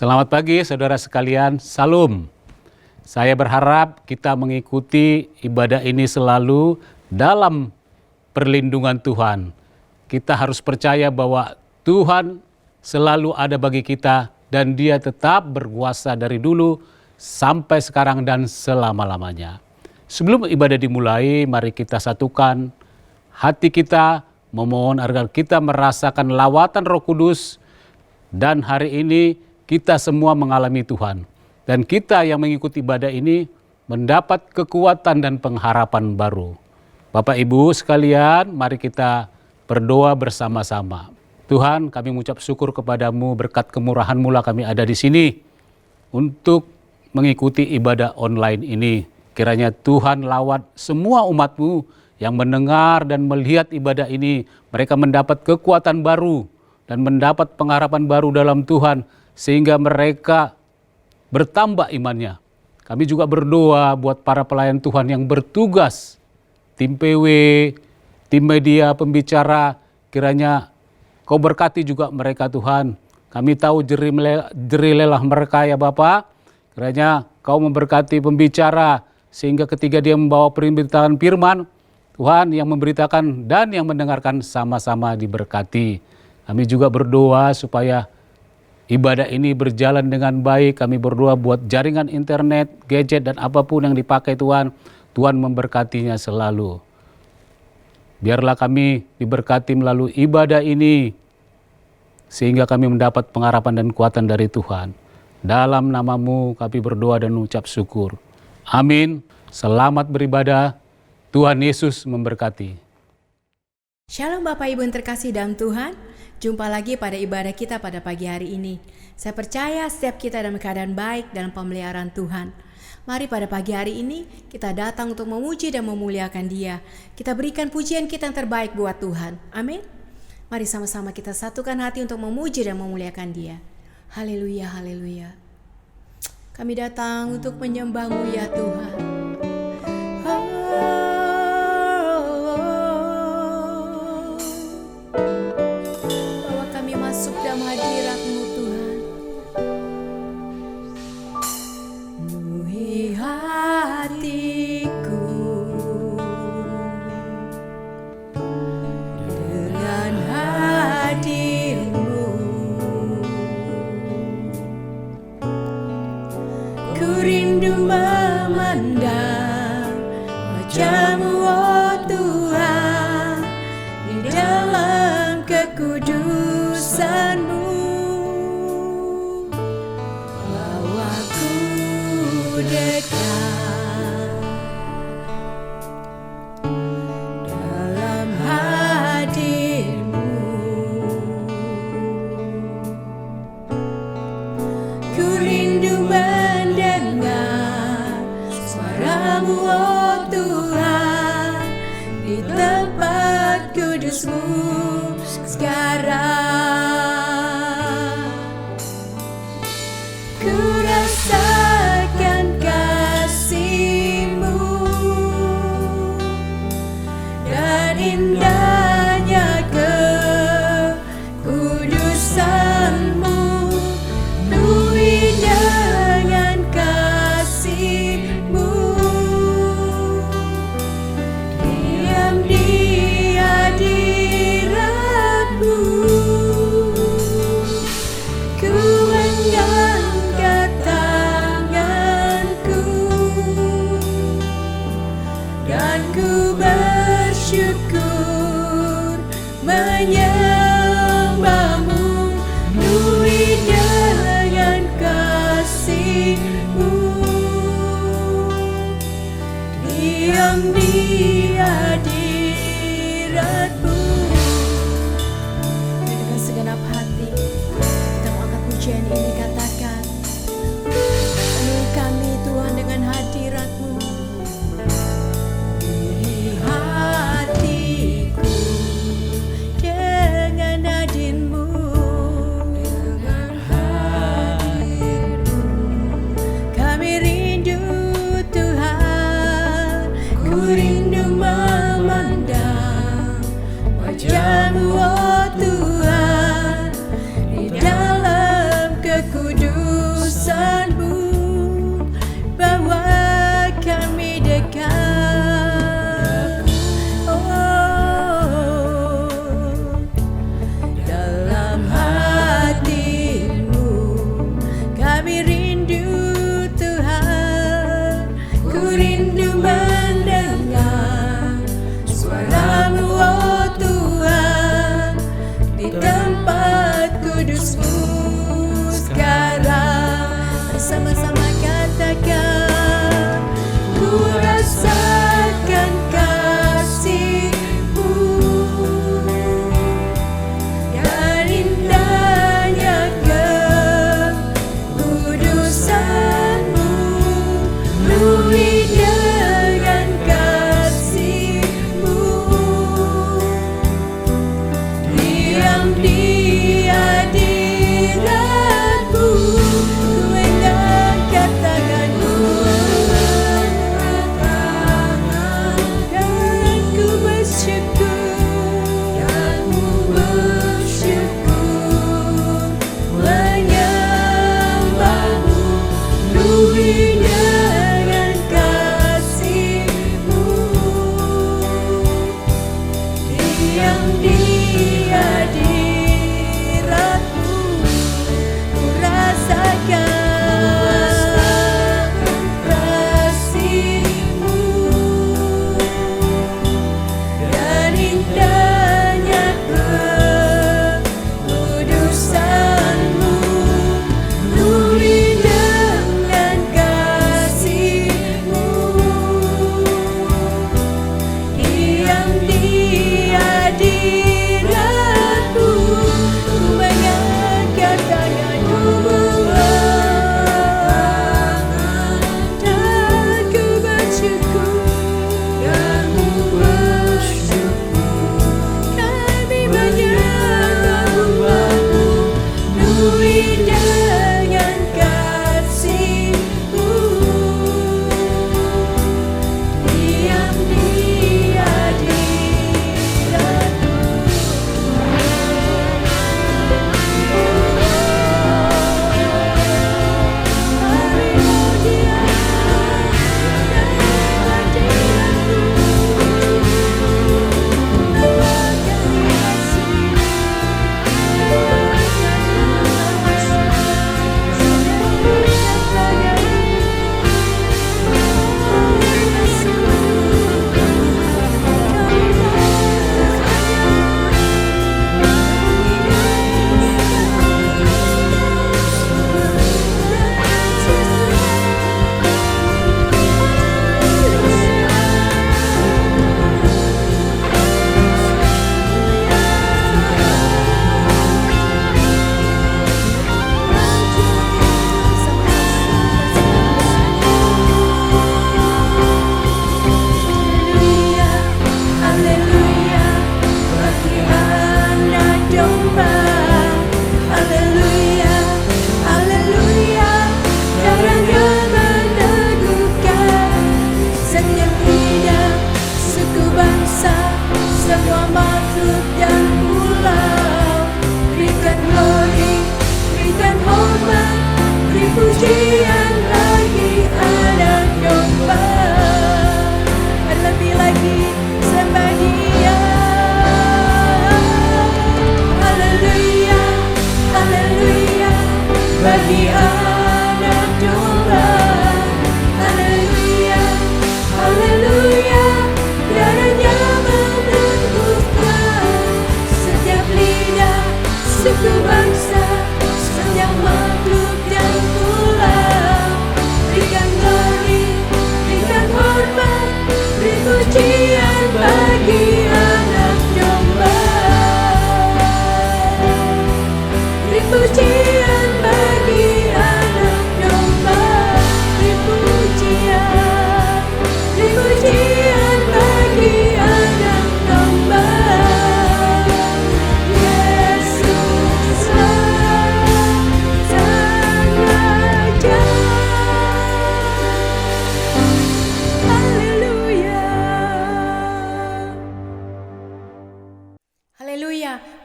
Selamat pagi saudara sekalian, Salam. Saya berharap kita mengikuti ibadah ini selalu dalam perlindungan Tuhan. Kita harus percaya bahwa Tuhan selalu ada bagi kita dan Dia tetap berkuasa dari dulu sampai sekarang dan selama-lamanya. Sebelum ibadah dimulai, mari kita satukan hati kita, memohon agar kita merasakan lawatan Roh Kudus. Dan hari ini kita semua mengalami Tuhan. Dan kita yang mengikuti ibadah ini mendapat kekuatan dan pengharapan baru. Bapak Ibu sekalian, mari kita berdoa bersama-sama. Tuhan, kami mengucap syukur kepadamu, berkat kemurahan-Mu lah kami ada di sini untuk mengikuti ibadah online ini. Kiranya Tuhan lawat semua umat-Mu yang mendengar dan melihat ibadah ini. Mereka mendapat kekuatan baru dan mendapat pengharapan baru dalam Tuhan, sehingga mereka bertambah imannya. Kami juga berdoa buat para pelayan Tuhan yang bertugas, tim PW, tim media, pembicara, kiranya Kau berkati juga mereka Tuhan. Kami tahu jerih lelah mereka ya Bapa, kiranya Kau memberkati pembicara, sehingga ketika dia membawa pemberitaan firman, Tuhan yang memberitakan dan yang mendengarkan sama-sama diberkati. Kami juga berdoa supaya ibadah ini berjalan dengan baik. Kami berdoa buat jaringan internet, gadget dan apapun yang dipakai Tuhan. Tuhan memberkatinya selalu. Biarlah kami diberkati melalui ibadah ini, sehingga kami mendapat pengharapan dan kekuatan dari Tuhan. Dalam nama-Mu kami berdoa dan mengucap syukur. Amin. Selamat beribadah. Tuhan Yesus memberkati. Shalom Bapak Ibu yang terkasih dalam Tuhan. Jumpa lagi pada ibadah kita pada pagi hari ini. Saya percaya setiap kita dalam keadaan baik dalam pemeliharaan Tuhan. Mari pada pagi hari ini kita datang untuk memuji dan memuliakan Dia. Kita berikan pujian kita yang terbaik buat Tuhan. Amin. Mari sama-sama kita satukan hati untuk memuji dan memuliakan Dia. Haleluya, haleluya. Kami datang untuk menyembah-Mu ya Tuhan. Masuk dalam hadirat-Mu Tuhan. Penuhi hatiku dengan hadir-Mu. Ku rindu memandang wajah-Mu oh Tuhan, di dalam kekudusan-Mu. Bawaku dekat dalam hadir-Mu. Ku rindu mendengar suara-Mu oh Tuhan, di tempat kudus-Mu sekarang. Ku rasakan kasih-Mu dan indahnya kekudusan-Mu. Penuhi dengan kasih-Mu, diam di hadirat-Mu. Ku mengangkat tanganku dan ku bersyukur menyembah-Mu. Penuhi dengan kasih-Mu, diam di hadirat-Mu. Dengan segenap hati kita mengangkat pujian ini, katakan, penuhi kami Tuhan dengan hadirat-Mu. Penuhi hatiku dengan hadir-Mu, dengan hadir-Mu. Kami rindu Tuhan, ku rindu memandang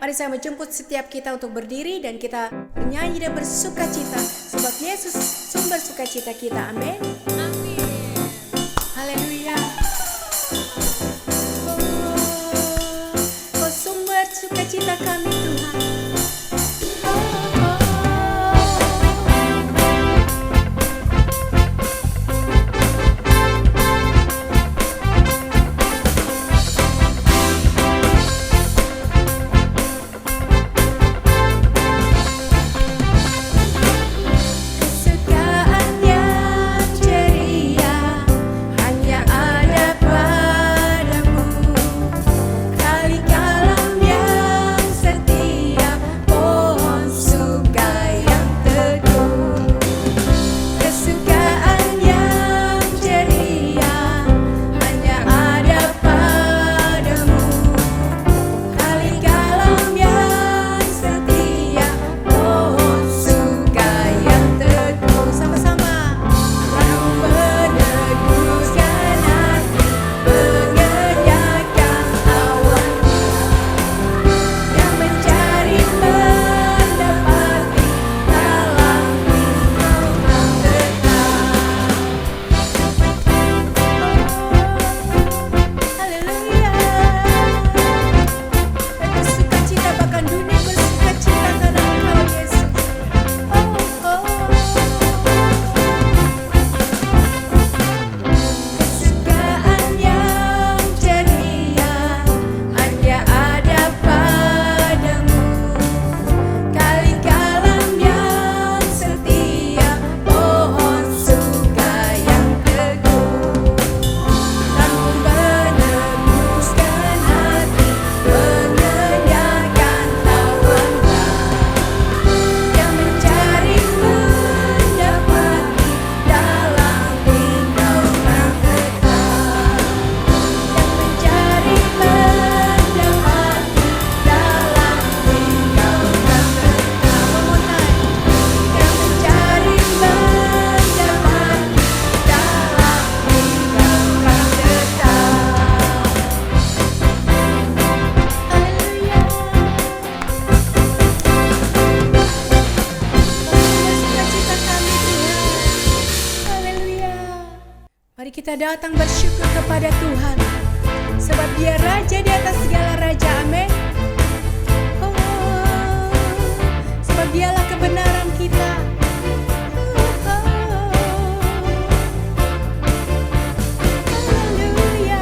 Mari saya menjemput setiap kita untuk berdiri dan kita bernyanyi dan bersuka cita. Sebab Yesus sumber sukacita kita. Amin. Amin. Haleluya. Oh sumber sukacita kami Tuhan. Kesukaan yang ceria hanya ada padamu. Kali kalam yang setia, pohon suka yang teduh. Kesukaan yang ceria hanya ada padamu. Kali kalam yang setia, pohon suka yang teduh. Sama-sama. Lalu meneguhkan hati, mengerjakan awan yang mencari mendapati dalam lindungan tetap. Haleluya. Bersukacita bahkan dunia bersukacita karena Engkau Yesus. Kesukaan yang ceria hanya ada padamu. Kali kalam yang setia, pohon suka yang teguh. Lampu menembuskan hati, mengenyangkan tawar yang mencari mendapati dalam lindungan tetap. Yang mencari mendapati dalam lindungan tetap. One more time. Yang mencari mendapati dalam lindungan tetap. Haleluya. Sukacita kami Tuhan. Haleluya. Mari kita datang bersyukur kepada Tuhan, sebab Dia Raja di atas segala raja. Amin. Oh, sebab Dialah kebenaran kita. Haleluya.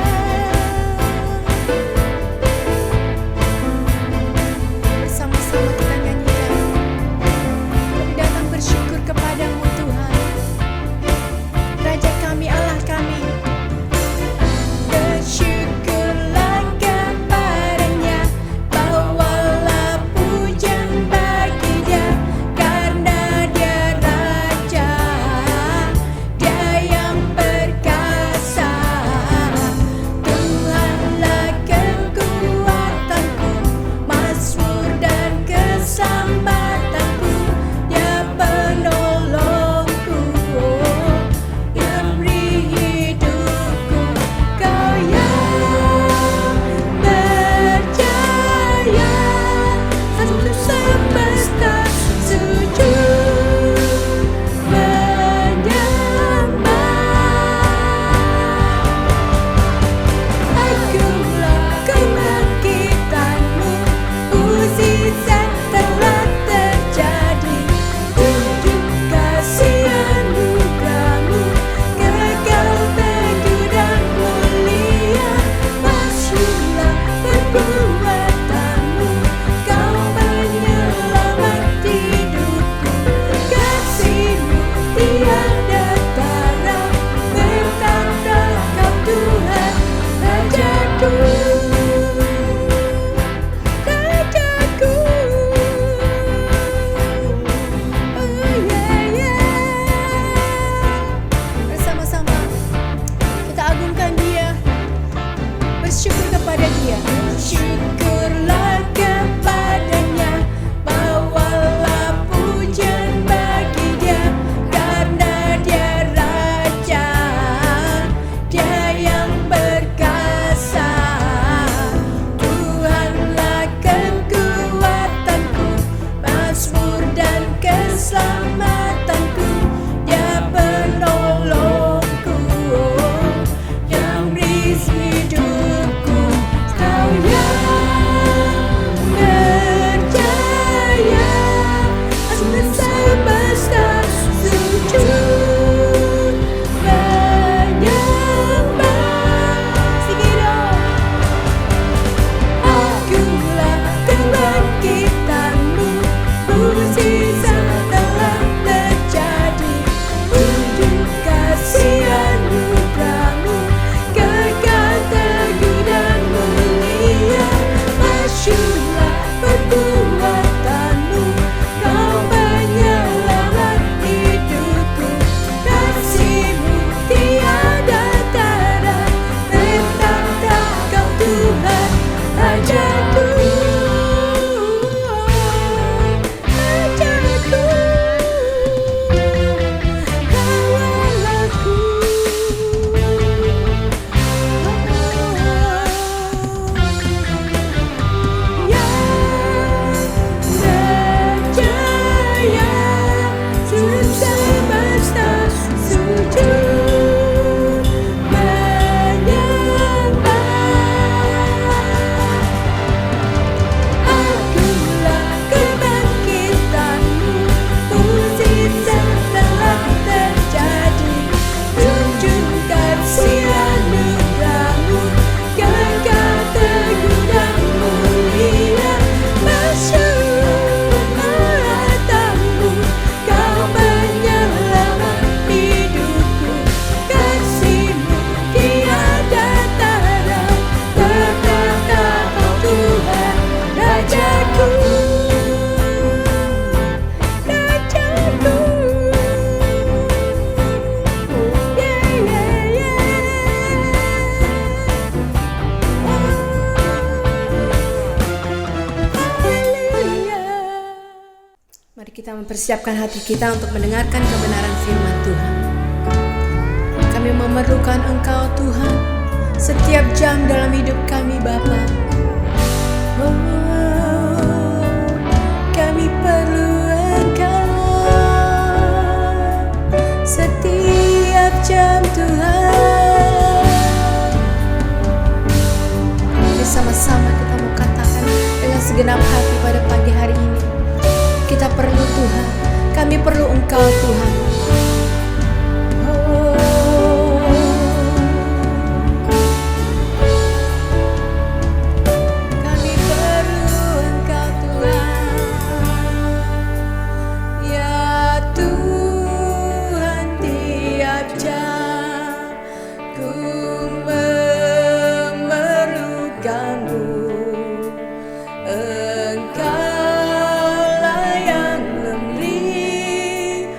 Bersama-sama kita nyanyikan. Kami datang bersyukur kepadamu Tuhan, Raja kami, Allah kami. kita mempersiapkan hati kita untuk mendengarkan kebenaran firman Tuhan. Kami memerlukan Engkau Tuhan setiap jam dalam hidup kami Bapa. Kami perlu Engkau setiap jam Tuhan. Bersama-sama kita mau katakan dengan segenap hati pada pagi hari ini. Kita perlu Tuhan, kami perlu Engkau Tuhan. Kami perlu Engkau Tuhan. Ya Tuhan, tiap jam ku memerlukan-Mu. Engkaulah yang memberi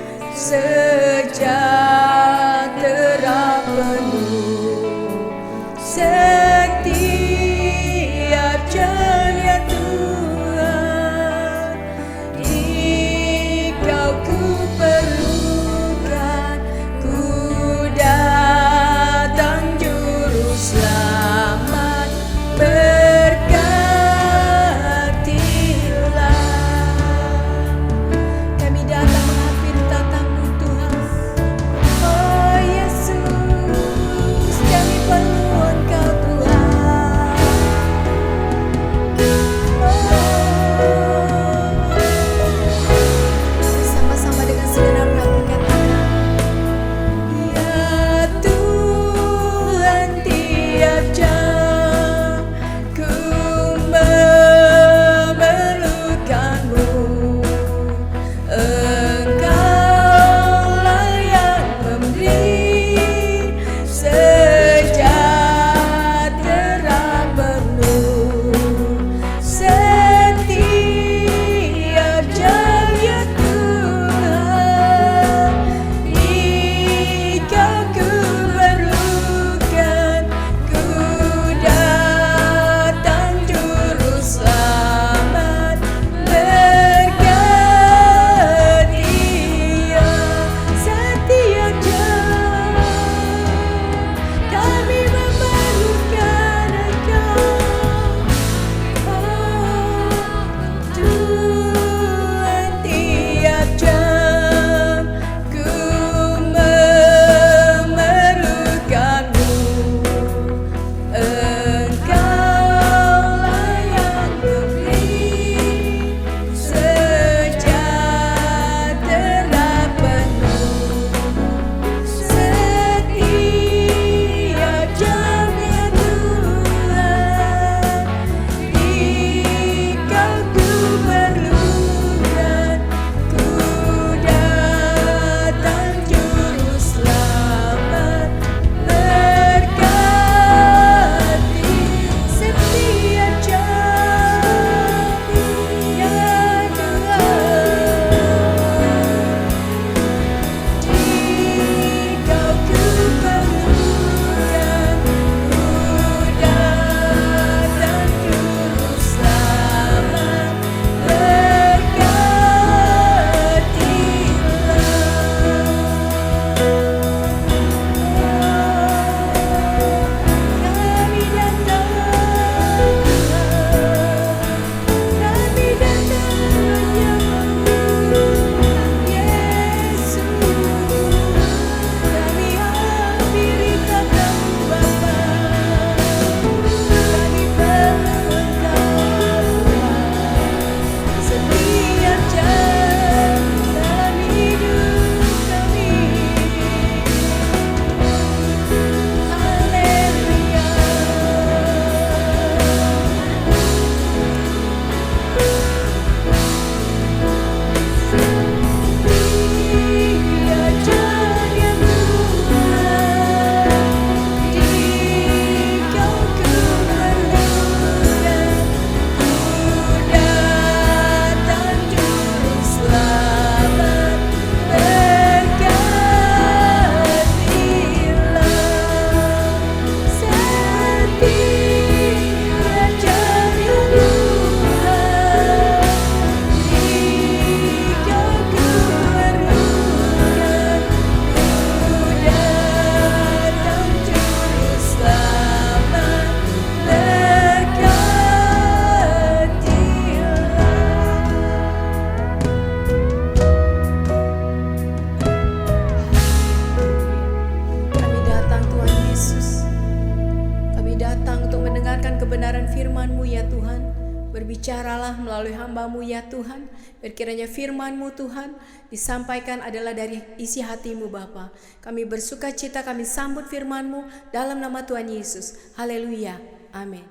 Kami datang untuk mendengarkan kebenaran firman-Mu ya Tuhan. Berbicaralah melalui hamba-Mu ya Tuhan. Kiranya firman-Mu Tuhan disampaikan adalah dari isi hati-Mu Bapa. Kami bersuka cita, kami sambut firman-Mu dalam nama Tuhan Yesus. Haleluya. Amin.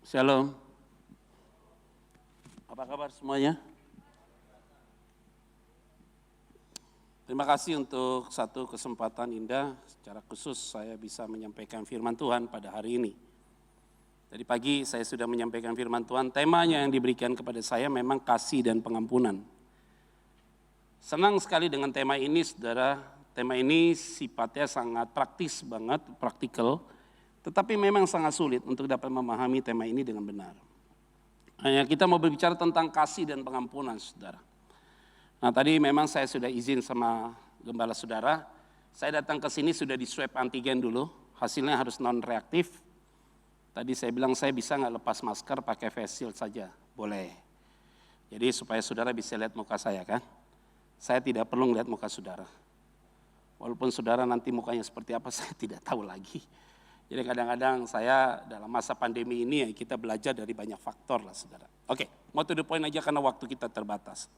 Shalom. Apa kabar semuanya? Terima kasih untuk satu kesempatan indah. Secara khusus saya bisa menyampaikan firman Tuhan pada hari ini. Tadi pagi saya sudah menyampaikan firman Tuhan. Temanya yang diberikan kepada saya memang kasih dan pengampunan. Senang sekali dengan tema ini, saudara. Tema ini sifatnya sangat praktis banget, praktikal. Tetapi memang sangat sulit untuk dapat memahami tema ini dengan benar. Hanya kita mau berbicara tentang kasih dan pengampunan, saudara. Nah, tadi memang saya sudah izin sama gembala saudara. Saya datang ke sini sudah di swab antigen dulu. Hasilnya harus non-reaktif. Tadi saya bilang saya bisa nggak lepas masker pakai face shield saja? Boleh. Jadi supaya saudara bisa lihat muka saya kan. Saya tidak perlu lihat muka saudara. Walaupun saudara nanti mukanya seperti apa saya tidak tahu lagi. Jadi kadang-kadang saya dalam masa pandemi ini ya kita belajar dari banyak faktor lah saudara. Oke, mau to the point aja karena waktu kita terbatas.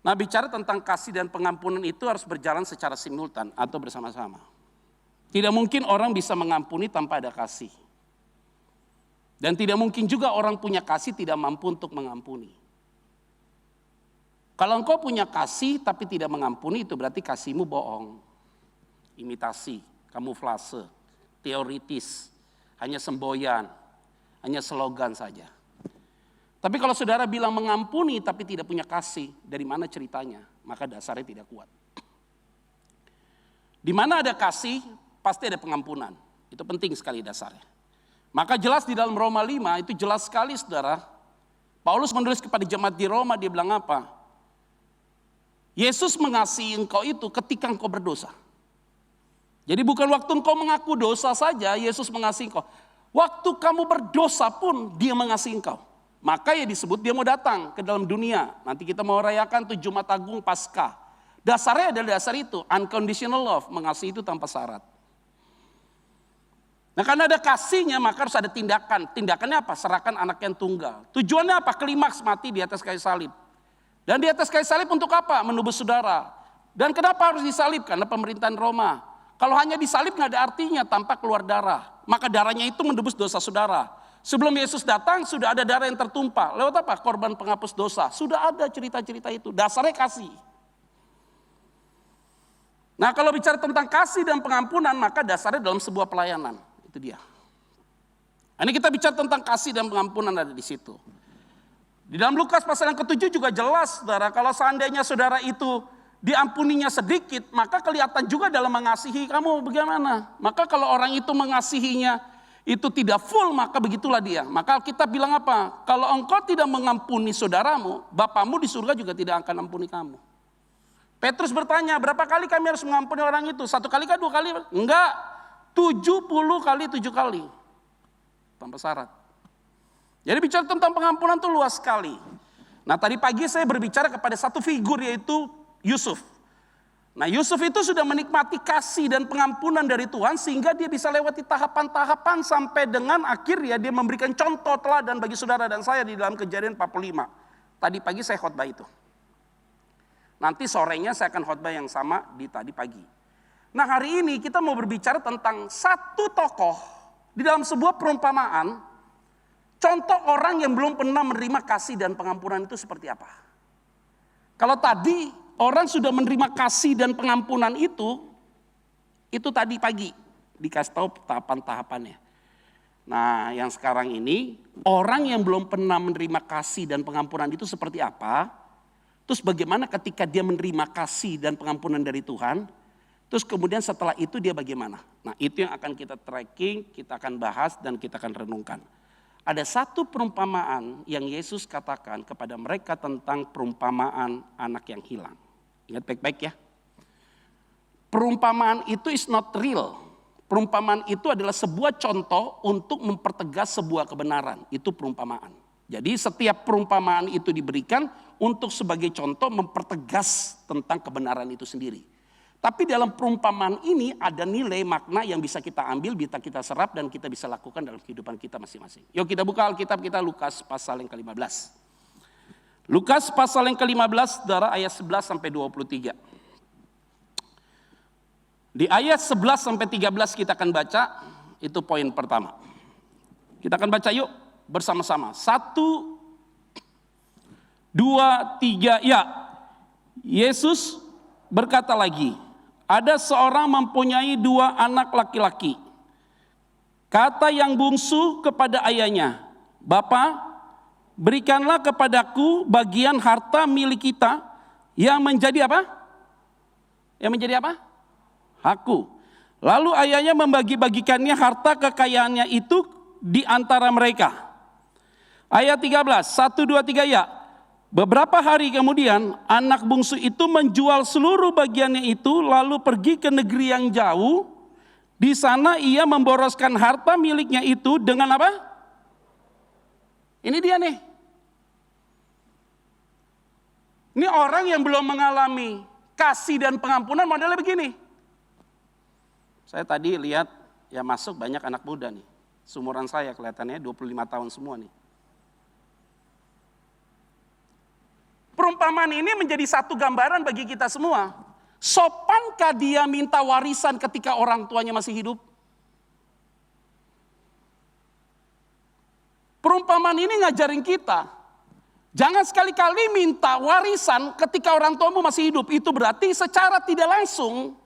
Nah bicara tentang kasih dan pengampunan itu harus berjalan secara simultan atau bersama-sama. Tidak mungkin orang bisa mengampuni tanpa ada kasih. Dan tidak mungkin juga orang punya kasih tidak mampu untuk mengampuni. Kalau engkau punya kasih tapi tidak mengampuni itu berarti kasihmu bohong. Imitasi, kamuflase, teoritis, hanya semboyan, hanya slogan saja. Tapi kalau saudara bilang mengampuni tapi tidak punya kasih, dari mana ceritanya? Maka dasarnya tidak kuat. Di mana ada kasih, pasti ada pengampunan. Itu penting sekali dasarnya. Maka jelas di dalam Roma 5 itu jelas sekali saudara. Paulus menulis kepada jemaat di Roma, dia bilang apa? Yesus mengasihi engkau itu ketika engkau berdosa. Jadi bukan waktu engkau mengaku dosa saja Yesus mengasihi engkau. Waktu kamu berdosa pun dia mengasihi engkau. Maka ya disebut dia mau datang ke dalam dunia. Nanti kita mau rayakan tuh Jumat Agung Paskah. Dasarnya adalah dasar itu, unconditional love, mengasihi itu tanpa syarat. Nah karena ada kasihnya maka harus ada tindakan. Tindakannya apa? Serahkan anak yang tunggal. Tujuannya apa? Klimaks mati di atas kayu salib. Dan di atas kayu salib untuk apa? Menebus saudara. Dan kenapa harus disalib? Karena pemerintahan Roma. Kalau hanya disalib nggak ada artinya tanpa keluar darah. Maka darahnya itu menebus dosa saudara. Sebelum Yesus datang sudah ada darah yang tertumpah. Lewat apa? Korban penghapus dosa. Sudah ada cerita-cerita itu. Dasarnya kasih. Nah kalau bicara tentang kasih dan pengampunan maka dasarnya dalam sebuah pelayanan. Itu dia. Ini kita bicara tentang kasih dan pengampunan ada di situ. Di dalam Lukas pasal yang ke-7 juga jelas saudara. Kalau seandainya saudara itu diampuninya sedikit, maka kelihatan juga dalam mengasihi kamu bagaimana. Maka kalau orang itu mengasihinya itu tidak full, maka begitulah dia. Maka kita bilang apa? Kalau engkau tidak mengampuni saudaramu, Bapamu di surga juga tidak akan ampuni kamu. Petrus bertanya, berapa kali kami harus mengampuni orang itu? 1 kali kah 2 kali? Enggak, 70 kali 7 kali. Tanpa syarat. Jadi bicara tentang pengampunan itu luas sekali. Nah tadi pagi saya berbicara kepada satu figur yaitu Yusuf. Nah Yusuf itu sudah menikmati kasih dan pengampunan dari Tuhan sehingga dia bisa lewati tahapan-tahapan sampai dengan akhirnya dia memberikan contoh teladan bagi saudara dan saya di dalam Kejadian 45. Tadi pagi saya khotbah itu. Nanti sorenya saya akan khotbah yang sama di tadi pagi. Nah hari ini kita mau berbicara tentang satu tokoh di dalam sebuah perumpamaan. Contoh orang yang belum pernah menerima kasih dan pengampunan itu seperti apa. Kalau tadi orang sudah menerima kasih dan pengampunan itu tadi pagi dikasih tahu tahapan-tahapannya. Nah yang sekarang ini orang yang belum pernah menerima kasih dan pengampunan itu seperti apa. Terus bagaimana ketika dia menerima kasih dan pengampunan dari Tuhan. Terus kemudian setelah itu dia bagaimana? Nah itu yang akan kita tracking, kita akan bahas dan kita akan renungkan. Ada satu perumpamaan yang Yesus katakan kepada mereka tentang perumpamaan anak yang hilang. Ingat baik-baik ya. Perumpamaan itu is not real. Perumpamaan itu adalah sebuah contoh untuk mempertegas sebuah kebenaran. Itu perumpamaan. Jadi setiap perumpamaan itu diberikan untuk sebagai contoh mempertegas tentang kebenaran itu sendiri. Tapi dalam perumpamaan ini ada nilai makna yang bisa kita ambil, bisa kita serap dan kita bisa lakukan dalam kehidupan kita masing-masing. Yuk kita buka Alkitab kita Lukas pasal yang ke-15. Lukas pasal yang ke-15 saudara ayat 11 sampai 23. Di ayat 11 sampai 13 kita akan baca, itu poin pertama. Kita akan baca yuk bersama-sama. 1, 2, 3, ya. Yesus berkata lagi, ada seorang mempunyai 2 anak laki-laki. Kata yang bungsu kepada ayahnya, Bapa, berikanlah kepadaku bagian harta milik kita yang menjadi apa? Yang menjadi apa? Hakku. Lalu ayahnya membagi-bagikannya harta kekayaannya itu di antara mereka. Ayat 13, 1, 2, 3 ya. Beberapa hari kemudian anak bungsu itu menjual seluruh bagiannya itu lalu pergi ke negeri yang jauh. Di sana ia memboroskan harta miliknya itu dengan apa? Ini dia nih. Ini orang yang belum mengalami kasih dan pengampunan modelnya begini. Saya tadi lihat ya masuk banyak anak muda nih. Seumuran saya kelihatannya 25 tahun semua nih. Perumpamaan ini menjadi satu gambaran bagi kita semua. Sopankah dia minta warisan ketika orang tuanya masih hidup? Perumpamaan ini ngajarin kita. Jangan sekali-kali minta warisan ketika orang tuamu masih hidup. Itu berarti secara tidak langsung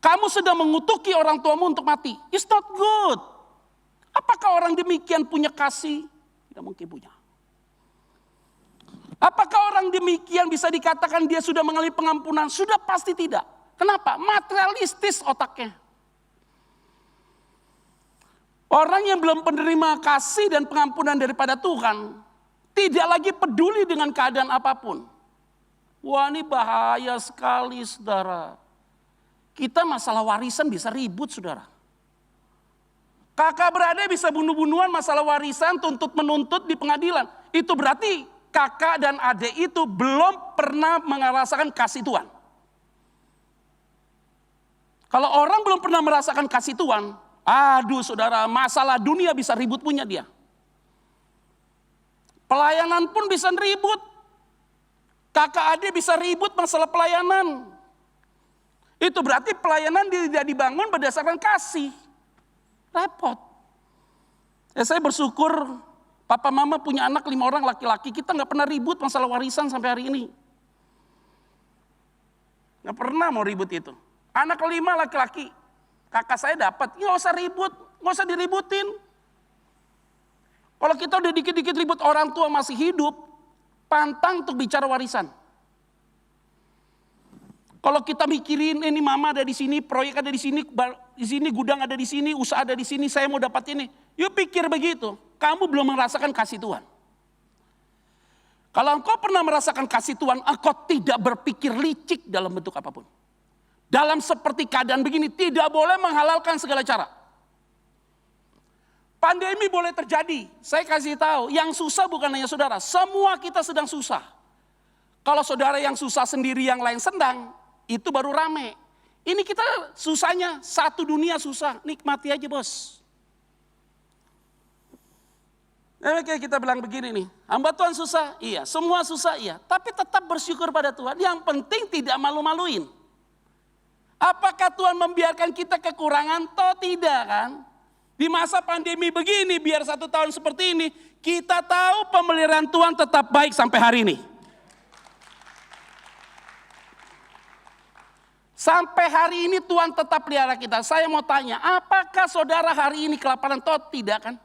kamu sedang mengutuki orang tuamu untuk mati. It's not good. Apakah orang demikian punya kasih? Tidak mungkin punya. Apakah orang demikian bisa dikatakan dia sudah mengalami pengampunan? Sudah pasti tidak. Kenapa? Materialistis otaknya. Orang yang belum penerima kasih dan pengampunan daripada Tuhan, tidak lagi peduli dengan keadaan apapun. Wah, ini bahaya sekali, saudara. Kita masalah warisan bisa ribut, saudara. Kakak beradik bisa bunuh-bunuhan masalah warisan, tuntut-menuntut di pengadilan. Itu berarti kakak dan adik itu belum pernah merasakan kasih Tuhan. Kalau orang belum pernah merasakan kasih Tuhan, aduh saudara, masalah dunia bisa ribut punya dia. Pelayanan pun bisa ribut. Kakak adik bisa ribut masalah pelayanan. Itu berarti pelayanan tidak dibangun berdasarkan kasih. Repot. Ya, saya bersyukur papa mama punya anak 5 orang laki-laki. Kita gak pernah ribut masalah warisan sampai hari ini. Gak pernah mau ribut itu. Anak 5 laki-laki. Kakak saya dapat. Gak usah ribut. Gak usah diributin. Kalau kita udah dikit-dikit ribut orang tua masih hidup. Pantang untuk bicara warisan. Kalau kita mikirin ini mama ada di sini, proyek ada di sini gudang ada di sini, usaha ada di sini, saya mau dapat ini. Yuk pikir begitu. Kamu belum merasakan kasih Tuhan. Kalau engkau pernah merasakan kasih Tuhan, engkau tidak berpikir licik dalam bentuk apapun. Dalam seperti keadaan begini, tidak boleh menghalalkan segala cara. Pandemi boleh terjadi, saya kasih tahu, yang susah bukan hanya saudara, semua kita sedang susah. Kalau saudara yang susah sendiri, yang lain senang, itu baru rame. Ini kita susahnya, satu dunia susah, nikmati aja bos. Nah, kayak kita bilang begini nih, hamba Tuhan susah, iya. Semua susah, iya. Tapi tetap bersyukur pada Tuhan. Yang penting tidak malu-maluin. Apakah Tuhan membiarkan kita kekurangan? Toh tidak kan. Di masa pandemi begini, biar 1 tahun seperti ini, kita tahu pemeliharaan Tuhan tetap baik sampai hari ini. Sampai hari ini Tuhan tetap pelihara kita. Saya mau tanya, apakah saudara hari ini kelaparan? Toh tidak kan.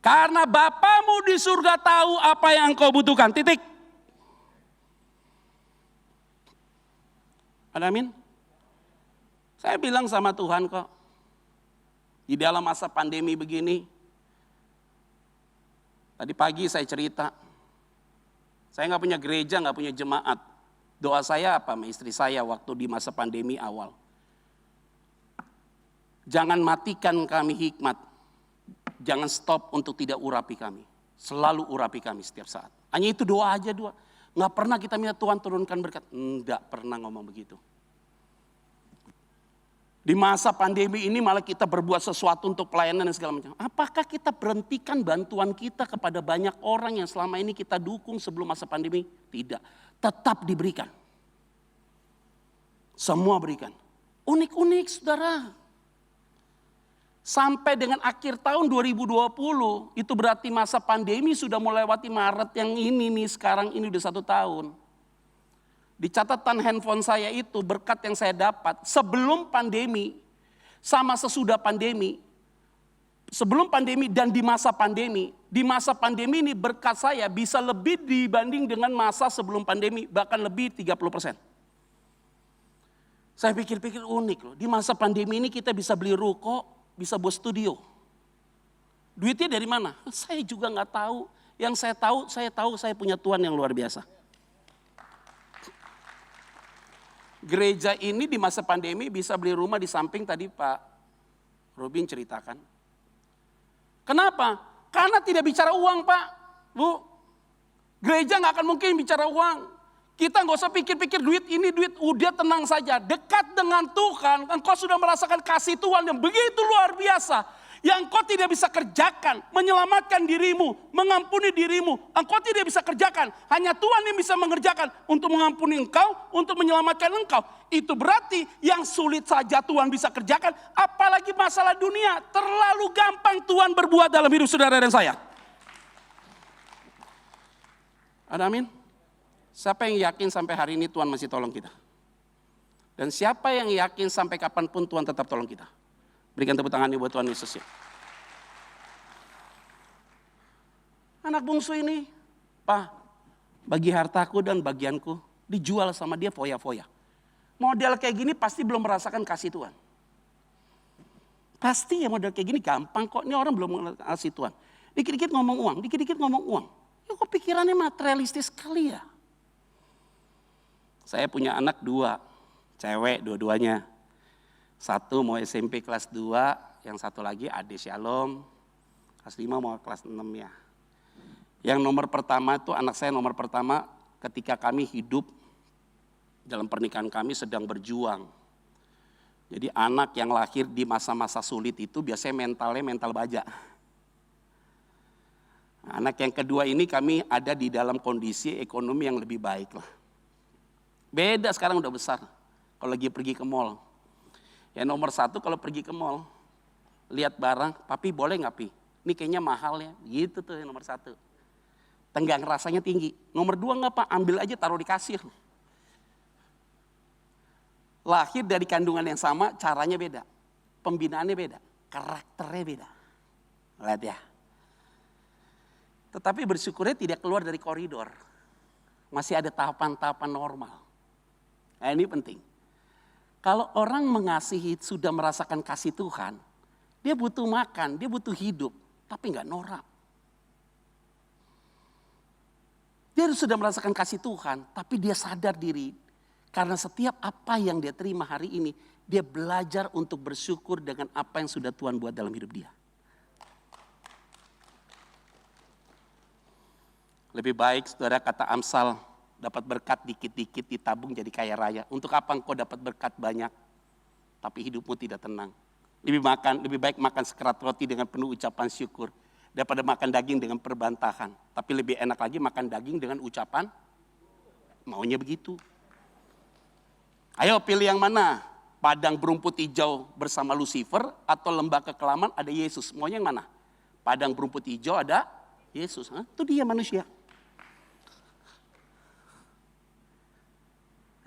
Karena Bapamu di surga tahu apa yang engkau butuhkan. Titik. Amin. Saya bilang sama Tuhan kok. Di dalam masa pandemi begini. Tadi pagi saya cerita. Saya gak punya gereja, gak punya jemaat. Doa saya apa sama istri saya waktu di masa pandemi awal. Jangan matikan kami hikmat. Jangan stop untuk tidak urapi kami. Selalu urapi kami setiap saat. Hanya itu doa aja doa. Nggak pernah kita minta Tuhan turunkan berkat. Nggak pernah ngomong begitu. Di masa pandemi ini malah kita berbuat sesuatu untuk pelayanan dan segala macam. Apakah kita berhentikan bantuan kita kepada banyak orang yang selama ini kita dukung sebelum masa pandemi? Tidak. Tetap diberikan. Semua berikan. Unik-unik saudara. Sampai dengan akhir tahun 2020, itu berarti masa pandemi sudah melewati Maret yang ini nih, sekarang ini udah 1 tahun. Di catatan handphone saya itu berkat yang saya dapat sebelum pandemi sama sesudah pandemi. Sebelum pandemi dan di masa pandemi. Di masa pandemi ini berkat saya bisa lebih dibanding dengan masa sebelum pandemi, bahkan lebih 30%. Saya pikir-pikir unik loh. Di masa pandemi ini kita bisa beli ruko, bisa buat studio. Duitnya dari mana? Saya juga nggak tahu. Yang saya tahu saya punya Tuhan yang luar biasa. Gereja ini di masa pandemi bisa beli rumah di samping tadi Pak Robin ceritakan. Kenapa? Karena tidak bicara uang Pak, Bu. Gereja nggak akan mungkin bicara uang. Kita nggak usah pikir-pikir duit ini, duit udah, tenang saja. Dekat dengan Tuhan, engkau sudah merasakan kasih Tuhan yang begitu luar biasa. Yang engkau tidak bisa kerjakan, menyelamatkan dirimu, mengampuni dirimu. Engkau tidak bisa kerjakan, hanya Tuhan yang bisa mengerjakan untuk mengampuni engkau, untuk menyelamatkan engkau. Itu berarti yang sulit saja Tuhan bisa kerjakan, apalagi masalah dunia. Terlalu gampang Tuhan berbuat dalam hidup saudara dan saya. Ada amin? Siapa yang yakin sampai hari ini Tuhan masih tolong kita? Dan siapa yang yakin sampai kapanpun Tuhan tetap tolong kita? Berikan tepuk tangan buat Tuhan Yesus ya. Anak bungsu ini, Pak, bagi hartaku dan bagianku dijual sama dia foya-foya. Model kayak gini pasti belum merasakan kasih Tuhan. Pasti ya model kayak gini gampang kok, ini orang belum kasih Tuhan. Dikit-dikit ngomong uang, dikit-dikit ngomong uang. Ya kok pikirannya materialistis sekali ya. Saya punya anak 2, cewek dua-duanya. Satu mau SMP kelas 2, yang satu lagi adik Shalom, kelas 5 mau kelas 6 ya. Yang nomor pertama itu anak saya nomor pertama ketika kami hidup dalam pernikahan kami sedang berjuang. Jadi anak yang lahir di masa-masa sulit itu biasanya mentalnya mental baja. Anak yang kedua ini kami ada di dalam kondisi ekonomi yang lebih baik lah. Beda sekarang udah besar kalau lagi pergi ke mall. Ya nomor 1 kalau pergi ke mall, lihat barang, papi boleh nggak pi? Ini kayaknya mahal ya, gitu tuh yang nomor 1. Tenggang rasanya tinggi. Nomor 2 nggak Pak, ambil aja taruh di kasir. Lahir dari kandungan yang sama, caranya beda. Pembinaannya beda, karakternya beda. Lihat ya. Tetapi bersyukurnya tidak keluar dari koridor. Masih ada tahapan-tahapan normal. Nah ini penting. Kalau orang mengasihi, sudah merasakan kasih Tuhan, dia butuh makan, dia butuh hidup, tapi nggak norak. Dia sudah merasakan kasih Tuhan, tapi dia sadar diri. Karena setiap apa yang dia terima hari ini, dia belajar untuk bersyukur dengan apa yang sudah Tuhan buat dalam hidup dia. Lebih baik saudara kata Amsal, dapat berkat dikit-dikit ditabung jadi kaya raya. Untuk apa engkau dapat berkat banyak, tapi hidupmu tidak tenang. Lebih baik makan sekerat roti dengan penuh ucapan syukur, daripada makan daging dengan perbantahan. Tapi lebih enak lagi makan daging dengan ucapan, maunya begitu. Ayo pilih yang mana? Padang berumput hijau bersama Lucifer atau lembah kekelaman ada Yesus. Maunya yang mana? Padang berumput hijau ada Yesus. Itu dia manusia.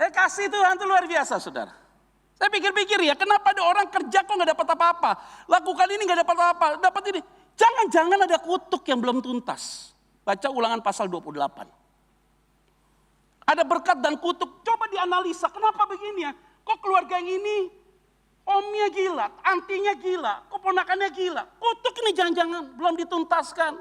Kasih Tuhan itu luar biasa saudara. Saya pikir-pikir ya, kenapa ada orang kerja kok gak dapat apa-apa. Lakukan ini gak dapat apa-apa, dapat ini. Jangan-jangan ada kutuk yang belum tuntas. Baca Ulangan pasal 28. Ada berkat dan kutuk, coba dianalisa. Kenapa begini ya? Kok keluarga yang ini, omnya gila, antinya gila, keponakannya gila. Kutuk ini jangan-jangan belum dituntaskan.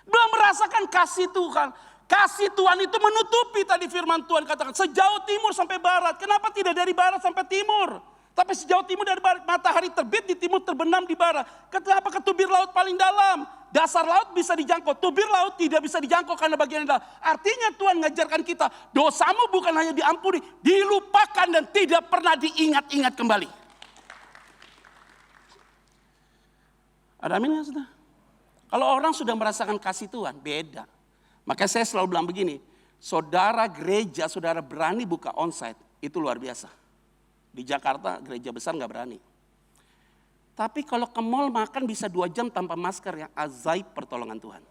Belum merasakan kasih Tuhan. Kasih Tuhan itu menutupi tadi firman Tuhan katakan. Sejauh timur sampai barat. Kenapa tidak dari barat sampai timur? Tapi sejauh timur dari barat. Matahari terbit di timur terbenam di barat. Kenapa ke tubir laut paling dalam? Dasar laut bisa dijangkau. Tubir laut tidak bisa dijangkau karena bagian dalam. Artinya Tuhan mengajarkan kita. Dosamu bukan hanya diampuni. Dilupakan dan tidak pernah diingat-ingat kembali. Ada amin nggak saudara? Kalau orang sudah merasakan kasih Tuhan, beda. Makanya saya selalu bilang begini, saudara gereja, saudara berani buka onsite, itu luar biasa. Di Jakarta gereja besar nggak berani. Tapi kalau ke mall makan bisa 2 jam tanpa masker, ya ajaib pertolongan Tuhan.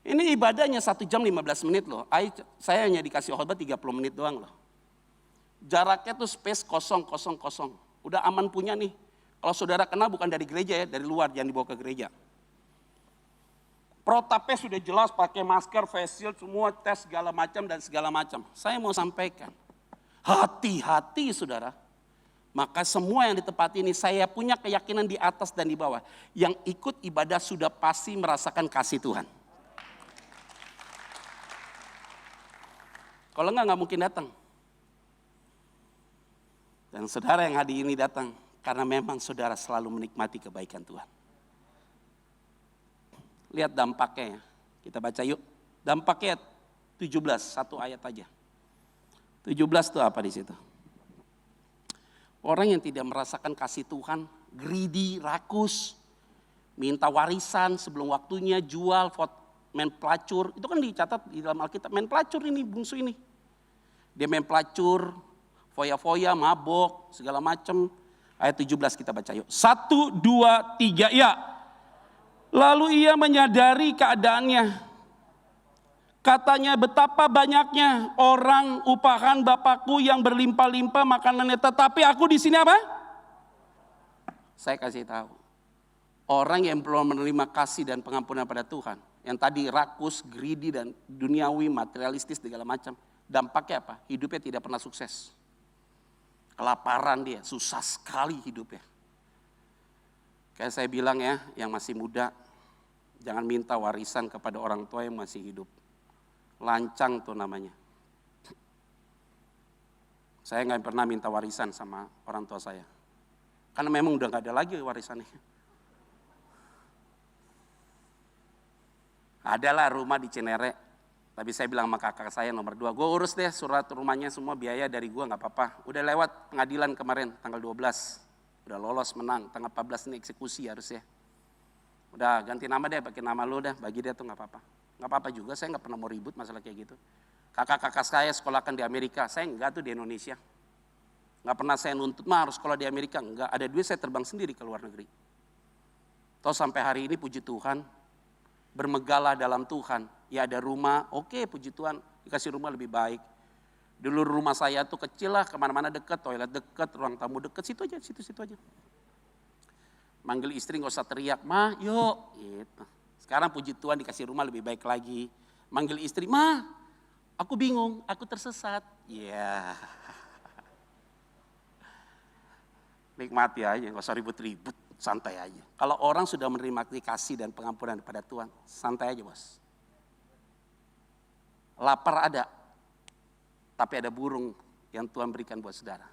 Ini ibadahnya 1 jam 15 menit loh. Saya hanya dikasih khotbah 30 menit doang loh. Jaraknya tuh space kosong. Udah aman punya nih. Kalau saudara kenal bukan dari gereja ya, dari luar, jangan dibawa ke gereja. Protapnya sudah jelas, pakai masker, face shield, semua tes segala macam dan segala macam. Saya mau sampaikan, hati-hati saudara. Maka semua yang di tempat ini saya punya keyakinan di atas dan di bawah. Yang ikut ibadah sudah pasti merasakan kasih Tuhan. Kalau enggak mungkin datang. Dan saudara yang hari ini datang, karena memang saudara selalu menikmati kebaikan Tuhan. Lihat dampaknya ya. Kita baca yuk. Dampaknya 17, 1 ayat aja. 17 itu apa di situ? Orang yang tidak merasakan kasih Tuhan, greedy, rakus, minta warisan sebelum waktunya, jual, main pelacur. Itu kan dicatat di dalam Alkitab, main pelacur ini, bungsu ini. Dia main pelacur, foya-foya, mabok, segala macam. Ayat 17 kita baca yuk. 1, 2, 3, ya. Lalu ia menyadari keadaannya. Katanya betapa banyaknya orang upahan Bapakku yang berlimpah-limpah makanannya. Tetapi aku di sini apa? Saya kasih tahu. Orang yang belum menerima kasih dan pengampunan pada Tuhan. Yang tadi rakus, greedy dan duniawi, materialistis segala macam. Dampaknya apa? Hidupnya tidak pernah sukses. Kelaparan dia, susah sekali hidupnya. Kayak saya bilang ya, yang masih muda, jangan minta warisan kepada orang tua yang masih hidup. Lancang tuh namanya. Saya nggak pernah minta warisan sama orang tua saya. Karena memang udah nggak ada lagi warisannya. Adalah rumah di Cinere. Tapi saya bilang sama kakak saya nomor 2, gue urus deh surat rumahnya semua biaya dari gue gak apa-apa. Udah lewat pengadilan kemarin tanggal 12, udah lolos menang, tanggal 14 ini eksekusi harusnya. Udah ganti nama deh, pakai nama lo dah, bagi dia tuh gak apa-apa. Gak apa-apa juga, saya gak pernah mau ribut masalah kayak gitu. Kakak-kakak saya sekolahkan di Amerika, saya enggak tuh di Indonesia. Gak pernah saya nuntut, harus sekolah di Amerika, enggak. Ada duit saya terbang sendiri ke luar negeri. Toh sampai hari ini puji Tuhan, bermegalah dalam Tuhan. Ya ada rumah, oke puji Tuhan, dikasih rumah lebih baik. Dulu rumah saya tuh kecil lah, kemana-mana deket, toilet deket, ruang tamu deket, situ aja. Manggil istri gak usah teriak, "Ma, yuk." Gitu. Sekarang puji Tuhan dikasih rumah lebih baik lagi. Manggil istri, "Ma, aku bingung, aku tersesat." Ya. Nikmati aja, gak usah ribut-ribut, santai aja. Kalau orang sudah menerima kasih dan pengampunan pada Tuhan, santai aja bos. Lapar ada, tapi ada burung yang Tuhan berikan buat saudara.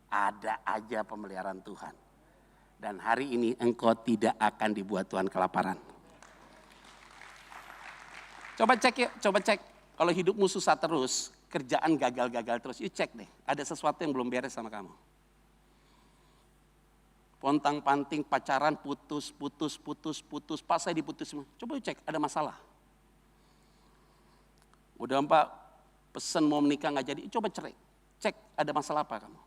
Ada aja pemeliharaan Tuhan. Dan hari ini engkau tidak akan dibuat Tuhan kelaparan. Coba cek yuk, coba cek. Kalau hidupmu susah terus, kerjaan gagal-gagal terus, yuk cek deh. Ada sesuatu yang belum beres sama kamu. Pontang-panting, pacaran, putus. Pas saya diputus semua. Coba yuk cek, ada masalah. Udah Mbak pesen mau menikah gak jadi, coba cerai. Cek ada masalah apa kamu.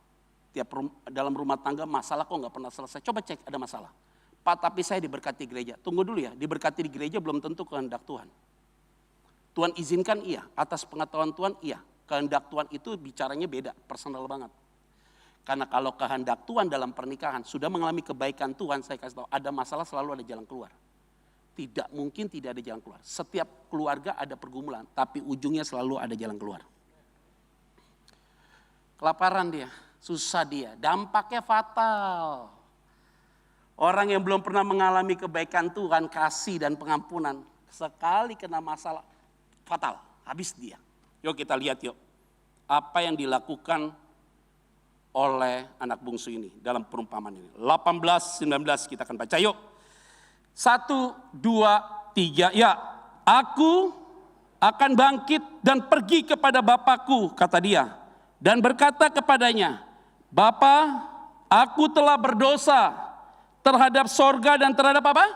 Dalam rumah tangga masalah kok gak pernah selesai, coba cek ada masalah. Pak tapi saya diberkati gereja, tunggu dulu ya, diberkati di gereja belum tentu kehendak Tuhan. Tuhan izinkan iya, atas pengetahuan Tuhan iya. Kehendak Tuhan itu bicaranya beda, personal banget. Karena kalau kehendak Tuhan dalam pernikahan sudah mengalami kebaikan Tuhan, saya kasih tahu ada masalah selalu ada jalan keluar. Tidak mungkin tidak ada jalan keluar. Setiap keluarga ada pergumulan, tapi ujungnya selalu ada jalan keluar. Kelaparan dia, susah dia, dampaknya fatal. Orang yang belum pernah mengalami kebaikan Tuhan, kasih dan pengampunan, sekali kena masalah fatal, habis dia. Yuk kita lihat yuk, apa yang dilakukan oleh anak bungsu ini dalam perumpamaan ini. 18, 19 kita akan baca yuk. 1, 2, 3, ya. Aku akan bangkit dan pergi kepada Bapakku, kata dia. Dan berkata kepadanya, "Bapa, aku telah berdosa terhadap sorga dan terhadap apa?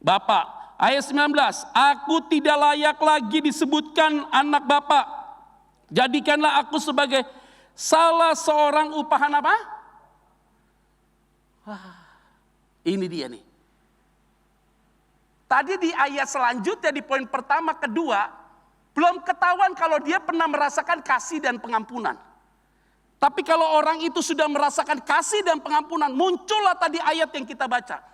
Bapa. Ayat 19, aku tidak layak lagi disebutkan anak Bapa. Jadikanlah aku sebagai salah seorang upahan apa? Ini dia nih. Tadi di ayat selanjutnya di poin pertama, kedua, belum ketahuan kalau dia pernah merasakan kasih dan pengampunan. Tapi kalau orang itu sudah merasakan kasih dan pengampunan, muncullah tadi ayat yang kita baca.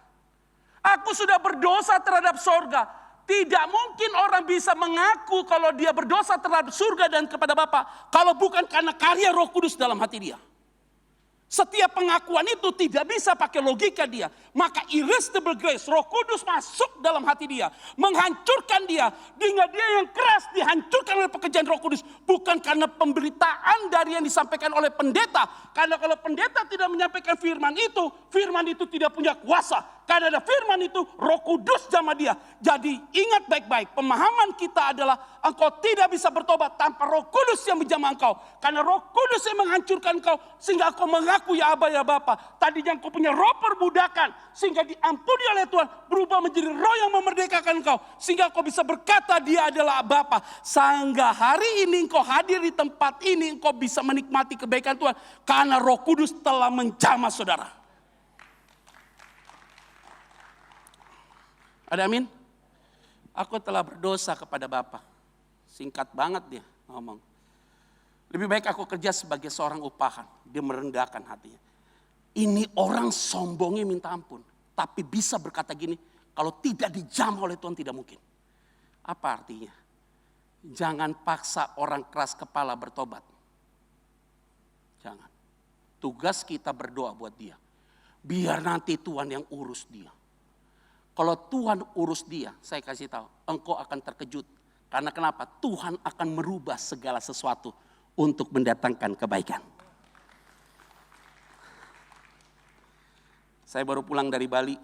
Aku sudah berdosa terhadap sorga. Tidak mungkin orang bisa mengaku kalau dia berdosa terhadap surga dan kepada Bapa kalau bukan karena karya Roh Kudus dalam hati dia. Setiap pengakuan itu tidak bisa pakai logika dia. Maka irresistible grace, Roh Kudus masuk dalam hati dia, menghancurkan dia. Hingga dia yang keras dihancurkan oleh pekerjaan Roh Kudus. Bukan karena pemberitaan dari yang disampaikan oleh pendeta. Karena kalau pendeta tidak menyampaikan firman itu tidak punya kuasa. Karena ada firman itu, Roh Kudus jamah dia. Jadi ingat baik-baik, pemahaman kita adalah engkau tidak bisa bertobat tanpa Roh Kudus yang menjamah engkau. Karena Roh Kudus yang menghancurkan engkau sehingga engkau mengaku ya Aba ya Bapa. Tadinya engkau punya roh perbudakan sehingga diampuni oleh Tuhan, berubah menjadi roh yang memerdekakan engkau sehingga engkau bisa berkata dia adalah Bapa. Sehingga hari ini engkau hadir di tempat ini, engkau bisa menikmati kebaikan Tuhan karena Roh Kudus telah menjamah saudara. Ada amin? Aku telah berdosa kepada Bapa. Singkat banget dia ngomong. Lebih baik aku kerja sebagai seorang upahan. Dia merendahkan hatinya. Ini orang sombongnya minta ampun. Tapi bisa berkata gini, kalau tidak dijamah oleh Tuhan tidak mungkin. Apa artinya? Jangan paksa orang keras kepala bertobat. Jangan. Tugas kita berdoa buat dia. Biar nanti Tuhan yang urus dia. Kalau Tuhan urus dia, saya kasih tahu, engkau akan terkejut. Karena kenapa? Tuhan akan merubah segala sesuatu untuk mendatangkan kebaikan. Saya baru pulang dari Bali,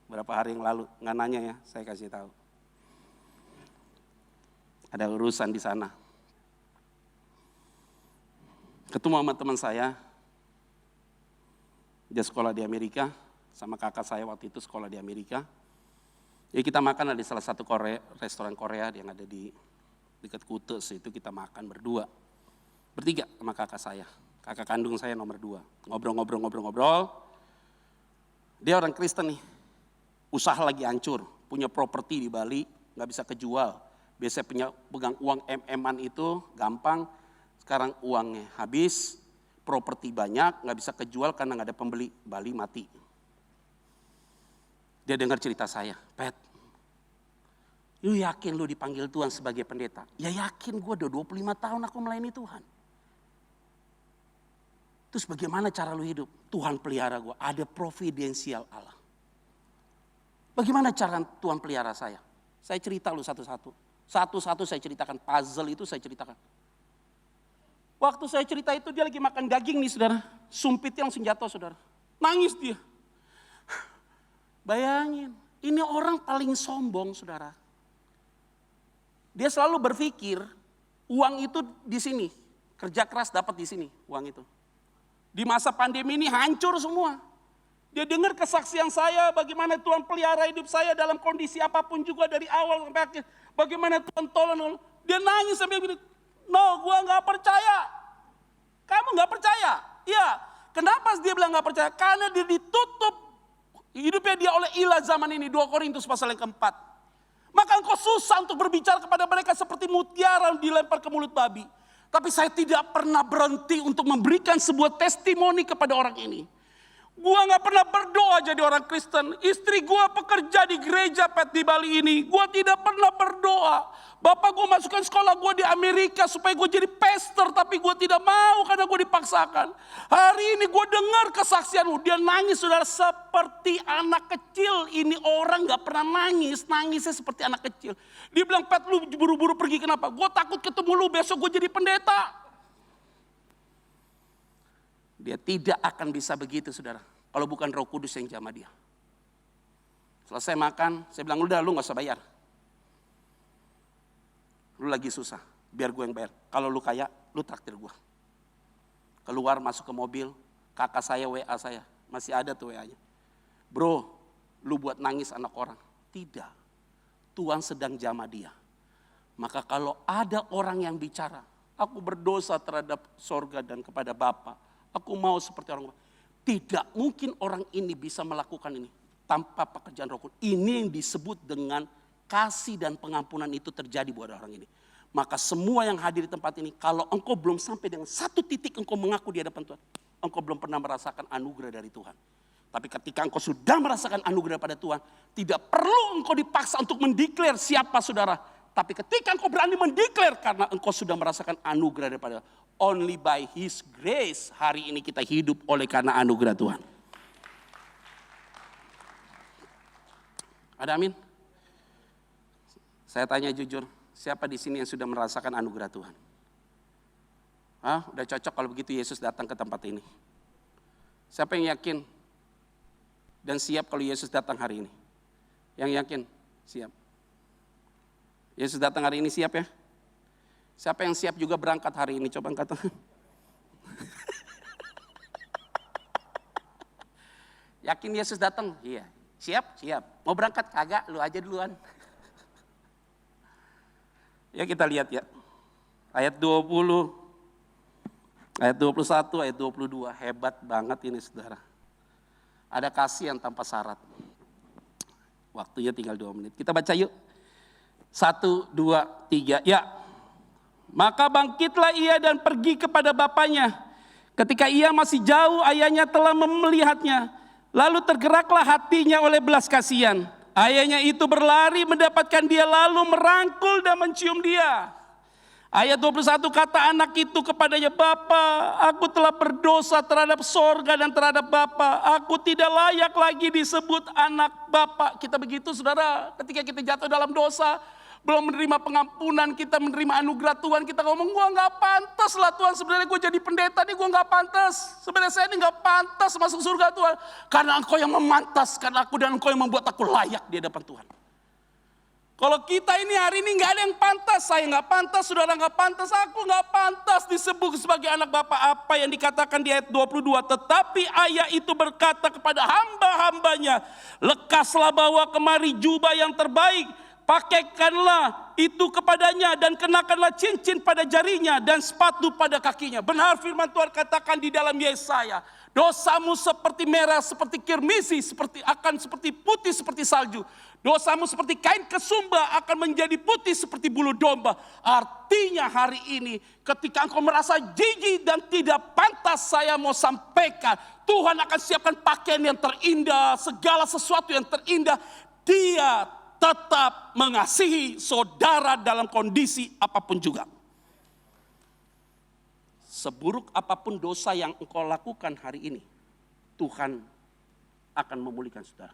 berapa hari yang lalu, nggak nanya ya, saya kasih tahu. Ada urusan di sana. Ketemu sama teman saya, dia sekolah di Amerika. Sama kakak saya waktu itu sekolah di Amerika. Jadi kita makan di salah satu restoran Korea yang ada di dekat Kutes itu kita makan berdua. Bertiga sama kakak saya. Kakak kandung saya nomor 2. Ngobrol. Dia orang Kristen nih. Usaha lagi hancur. Punya properti di Bali. Gak bisa kejual. Biasanya pegang uang MM-an itu gampang. Sekarang uangnya habis. Properti banyak. Gak bisa kejual karena gak ada pembeli. Bali mati. Dia dengar cerita saya, Pet, lu yakin lu dipanggil Tuhan sebagai pendeta? Ya yakin, gue udah 25 tahun aku melayani Tuhan. Terus bagaimana cara lu hidup? Tuhan pelihara gue, ada providensial Allah. Bagaimana cara Tuhan pelihara saya? Saya cerita lu satu-satu. Satu-satu saya ceritakan, puzzle itu saya ceritakan. Waktu saya cerita itu dia lagi makan daging nih saudara. Sumpitnya langsung jatuh saudara. Nangis dia. Bayangin, ini orang paling sombong saudara. Dia selalu berpikir uang itu di sini. Kerja keras dapat di sini uang itu. Di masa pandemi ini hancur semua. Dia dengar kesaksian saya bagaimana Tuhan pelihara hidup saya dalam kondisi apapun juga dari awal sampai akhir. Bagaimana Tuhan tolong. Dia nangis sampai begini. No, gua gak percaya. Kamu gak percaya? Iya. Kenapa dia bilang gak percaya? Karena dia ditutup hidupnya dia oleh ilah zaman ini. 2 Korintus pasal yang keempat. Maka engkau susah untuk berbicara kepada mereka seperti mutiara yang dilempar ke mulut babi. Tapi saya tidak pernah berhenti untuk memberikan sebuah testimoni kepada orang ini. Gua gak pernah berdoa jadi orang Kristen. Istri gua pekerja di gereja Pet di Bali ini. Gua tidak pernah berdoa. Bapak gua masukkan sekolah gua di Amerika supaya gua jadi pastor. Tapi gua tidak mau karena gua dipaksakan. Hari ini gua dengar kesaksianmu. Dia nangis saudara seperti anak kecil. Ini orang gak pernah nangis. Nangisnya seperti anak kecil. Dia bilang, Pet lu buru-buru pergi kenapa? Gua takut ketemu lu besok gua jadi pendeta. Dia tidak akan bisa begitu saudara. Kalau bukan Roh Kudus yang jamah dia. Selesai makan, saya bilang udah lu gak usah bayar. Lu lagi susah, biar gue yang bayar. Kalau lu kaya, lu traktir gue. Keluar masuk ke mobil, kakak saya WA saya. Masih ada tuh WA-nya. Bro, lu buat nangis anak orang. Tidak. Tuhan sedang jamah dia. Maka kalau ada orang yang bicara, aku berdosa terhadap sorga dan kepada Bapa, aku mau seperti orang. Tidak mungkin orang ini bisa melakukan ini tanpa pekerjaan Roh Kudus. Ini yang disebut dengan kasih dan pengampunan itu terjadi buat orang ini. Maka semua yang hadir di tempat ini, kalau engkau belum sampai dengan satu titik engkau mengaku di hadapan Tuhan, engkau belum pernah merasakan anugerah dari Tuhan. Tapi ketika engkau sudah merasakan anugerah pada Tuhan, tidak perlu engkau dipaksa untuk mendeklar siapa saudara. Tapi ketika engkau berani mendeklar karena engkau sudah merasakan anugerah daripada only by His grace hari ini kita hidup oleh karena anugerah Tuhan. Ada amin? Saya tanya jujur, siapa di sini yang sudah merasakan anugerah Tuhan? Udah cocok kalau begitu Yesus datang ke tempat ini. Siapa yang yakin dan siap kalau Yesus datang hari ini? Yang yakin, siap. Yesus datang hari ini siap ya? Siapa yang siap juga berangkat hari ini? Coba angkat tangan. Yakin Yesus datang? Iya. Siap? Siap. Mau berangkat? Kagak, lu aja duluan. Ya kita lihat ya. Ayat 20, ayat 21, ayat 22. Hebat banget ini saudara. Ada kasih yang tanpa syarat. Waktunya tinggal 2 menit. Kita baca yuk. 1, 2, 3, ya. Maka bangkitlah ia dan pergi kepada bapaknya. Ketika ia masih jauh, ayahnya telah melihatnya. Lalu tergeraklah hatinya oleh belas kasihan. Ayahnya itu berlari mendapatkan dia lalu merangkul dan mencium dia. Ayat 21 kata anak itu kepadanya, Bapa, aku telah berdosa terhadap sorga dan terhadap Bapa. Aku tidak layak lagi disebut anak Bapa. Kita begitu saudara, ketika kita jatuh dalam dosa, belum menerima pengampunan, kita menerima anugerah Tuhan, kita ngomong, gua gak pantas lah Tuhan, sebenarnya gue jadi pendeta nih, gue gak pantas. Sebenarnya saya ini gak pantas masuk surga Tuhan. Karena engkau yang memantaskan aku dan engkau yang membuat aku layak di hadapan Tuhan. Kalau kita ini hari ini gak ada yang pantas, saya gak pantas, saudara gak pantas, aku gak pantas disebut sebagai anak Bapa. Apa yang dikatakan di ayat 22, tetapi ayah itu berkata kepada hamba-hambanya, lekaslah bawa kemari jubah yang terbaik, pakaikanlah itu kepadanya dan kenakanlah cincin pada jarinya dan sepatu pada kakinya. Benar firman Tuhan katakan di dalam Yesaya, dosamu seperti merah, seperti kirmisi, seperti putih seperti salju. Dosamu seperti kain kesumba akan menjadi putih seperti bulu domba. Artinya hari ini ketika engkau merasa jijik dan tidak pantas, saya mau sampaikan, Tuhan akan siapkan pakaian yang terindah, segala sesuatu yang terindah. Dia tetap mengasihi saudara dalam kondisi apapun juga. Seburuk apapun dosa yang engkau lakukan hari ini, Tuhan akan memulihkan saudara.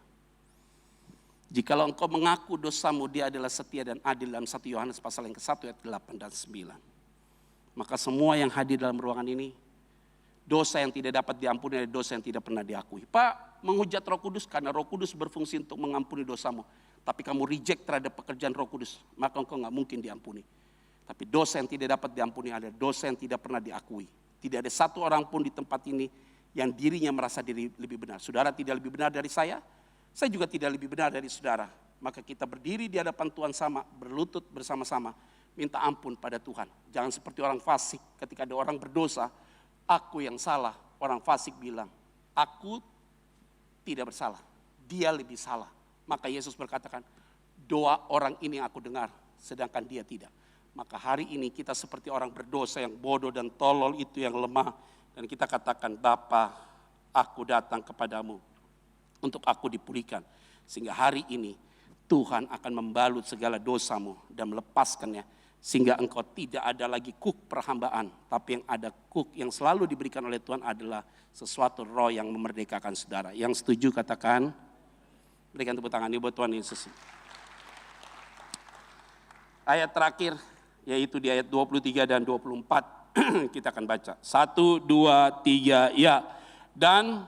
Jikalau engkau mengaku dosamu, dia adalah setia dan adil dalam 1 Yohanes pasal yang ke-1 ayat 8 dan 9. Maka semua yang hadir dalam ruangan ini, dosa yang tidak dapat diampuni adalah dosa yang tidak pernah diakui. Pak, menghujat Roh Kudus karena Roh Kudus berfungsi untuk mengampuni dosamu. Tapi kamu reject terhadap pekerjaan Roh Kudus, maka engkau gak mungkin diampuni. Tapi dosa yang tidak dapat diampuni adalah dosa yang tidak pernah diakui. Tidak ada satu orang pun di tempat ini yang dirinya merasa diri lebih benar. Saudara tidak lebih benar dari saya juga tidak lebih benar dari saudara. Maka kita berdiri di hadapan Tuhan sama, berlutut bersama-sama, minta ampun pada Tuhan. Jangan seperti orang fasik, ketika ada orang berdosa, aku yang salah. Orang fasik bilang, aku tidak bersalah, dia lebih salah. Maka Yesus berkatakan, doa orang ini yang aku dengar, sedangkan dia tidak. Maka hari ini kita seperti orang berdosa yang bodoh dan tolol itu yang lemah. Dan kita katakan, Bapa, aku datang kepadamu untuk aku dipulihkan. Sehingga hari ini Tuhan akan membalut segala dosamu dan melepaskannya. Sehingga engkau tidak ada lagi kuk perhambaan. Tapi yang ada kuk yang selalu diberikan oleh Tuhan adalah sesuatu roh yang memerdekakan saudara. Yang setuju katakan, berikan tepuk tangan buat Tuhan Yesus. Ayat terakhir yaitu di ayat 23 dan 24 kita akan baca. 1, 2, 3, ya. Dan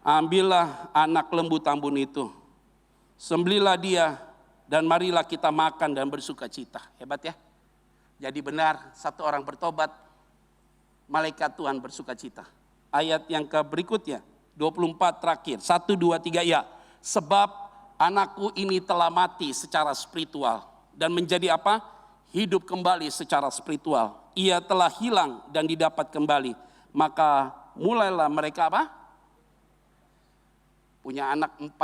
ambillah anak lembu tambun itu, sembelilah dia dan marilah kita makan dan bersuka cita. Hebat ya. Jadi benar satu orang bertobat, malaikat Tuhan bersuka cita. Ayat yang berikutnya 24 terakhir. 1, 2, 3, ya. Sebab anakku ini telah mati secara spiritual dan menjadi apa? Hidup kembali secara spiritual. Ia telah hilang dan didapat kembali. Maka mulailah mereka apa? Punya anak 4.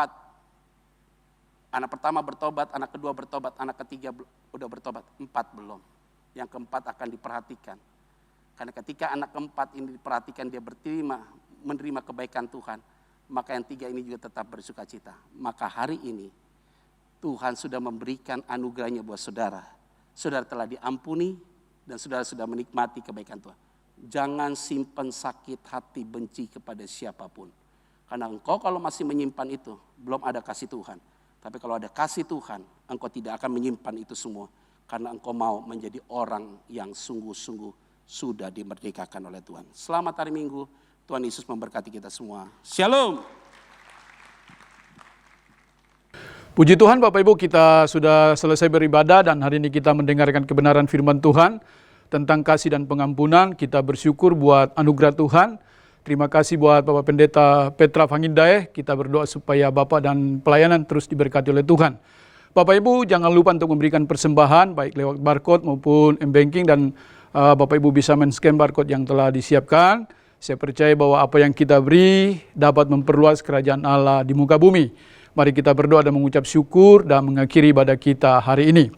Anak pertama bertobat, anak kedua bertobat, anak ketiga udah bertobat, 4 belum. Yang keempat akan diperhatikan. Karena ketika anak keempat ini diperhatikan, dia menerima kebaikan Tuhan, maka yang 3 ini juga tetap bersuka cita. Maka hari ini Tuhan sudah memberikan anugerahnya buat saudara. Saudara telah diampuni dan saudara sudah menikmati kebaikan Tuhan. Jangan simpan sakit hati benci kepada siapapun. Karena engkau kalau masih menyimpan itu, belum ada kasih Tuhan. Tapi kalau ada kasih Tuhan, engkau tidak akan menyimpan itu semua. Karena engkau mau menjadi orang yang sungguh-sungguh sudah dimerdekakan oleh Tuhan. Selamat hari Minggu, Tuhan Yesus memberkati kita semua. Shalom. Puji Tuhan Bapak Ibu, kita sudah selesai beribadah dan hari ini kita mendengarkan kebenaran firman Tuhan tentang kasih dan pengampunan. Kita bersyukur buat anugerah Tuhan. Terima kasih buat Bapak Pendeta Petra Fangindae. Kita berdoa supaya Bapak dan pelayanan terus diberkati oleh Tuhan. Bapak Ibu jangan lupa untuk memberikan persembahan baik lewat barcode maupun m-banking dan Bapak Ibu bisa men-scan barcode yang telah disiapkan. Saya percaya bahwa apa yang kita beri dapat memperluas kerajaan Allah di muka bumi. Mari kita berdoa dan mengucap syukur dan mengakhiri ibadah kita hari ini.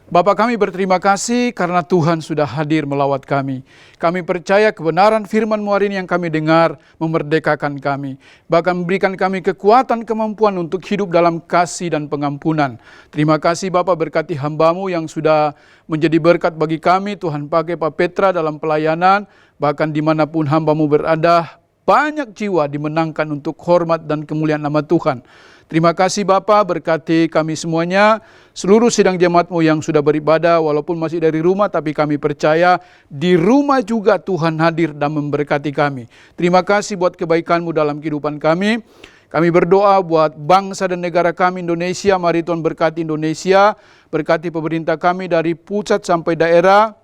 Bapa kami berterima kasih karena Tuhan sudah hadir melawat kami. Kami percaya kebenaran firman-Mu hari ini yang kami dengar memerdekakan kami. Bahkan memberikan kami kekuatan, kemampuan untuk hidup dalam kasih dan pengampunan. Terima kasih Bapa, berkati hamba-Mu yang sudah menjadi berkat bagi kami. Tuhan pakai Pak Petra dalam pelayanan. Bahkan dimanapun hamba-Mu berada, banyak jiwa dimenangkan untuk hormat dan kemuliaan nama Tuhan. Terima kasih Bapa, berkati kami semuanya, seluruh sidang jemaat-Mu yang sudah beribadah, walaupun masih dari rumah, tapi kami percaya di rumah juga Tuhan hadir dan memberkati kami. Terima kasih buat kebaikan-Mu dalam kehidupan kami. Kami berdoa buat bangsa dan negara kami Indonesia, mari Tuhan berkati Indonesia, berkati pemerintah kami dari pusat sampai daerah,